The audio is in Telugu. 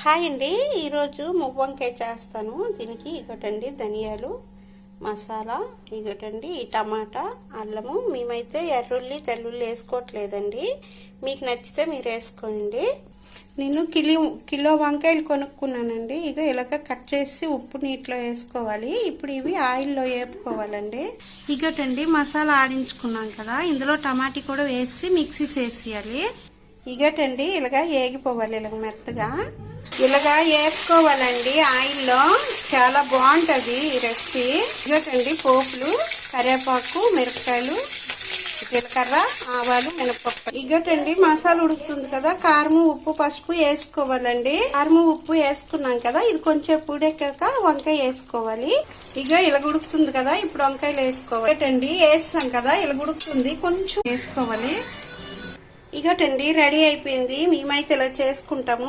హాయ్ అండి, ఈరోజు మువ్వ వంకాయ చేస్తాను. దీనికి ఇగోటండి ధనియాలు, మసాలా, ఇగోటండి ఈ టమాటా, అల్లము. మేమైతే ఎర్రుల్లి తెల్లుల్లి వేసుకోవట్లేదండి, మీకు నచ్చితే మీరు వేసుకోండి. నేను కిలో వంకాయలు కొనుక్కున్నానండి. ఇక ఇలాగ కట్ చేసి ఉప్పు నీటిలో వేసుకోవాలి. ఇప్పుడు ఇవి ఆయిల్లో వేపుకోవాలండి. ఇగోటండి మసాలా ఆడించుకున్నాం కదా, ఇందులో టమాటీ కూడా వేసి మిక్సీ చేసేయాలి. ఇగోటండి ఇలాగ ఏగిపోవాలి, ఇలాగ మెత్తగా ఇలాగా వేపుకోవాలండి ఆయిల్లో. చాలా బాగుంటుంది ఈ రెసిపీ. ఇగోటండి పోపులు, కరివేపాకు, మిరపకాయలు, జీలకర్ర, ఆవాలు, మినపప్పు. ఇగోటండి మసాలా ఉడుకుతుంది కదా, కారము, ఉప్పు, పసుపు వేసుకోవాలండి. కారము, ఉప్పు వేసుకున్నాం కదా, ఇది కొంచెం ఉడికాక వంకాయ వేసుకోవాలి. ఇక ఇలా ఉడుకుతుంది కదా, ఇప్పుడు వంకాయలు వేసుకోవాలి. ఇగోటండి వేస్తాం కదా, ఇలా ఉడుకుతుంది, కొంచెం వేసుకోవాలి. ఇగోటండి రెడీ అయిపోయింది. మేమైతే ఇలా చేసుకుంటాము.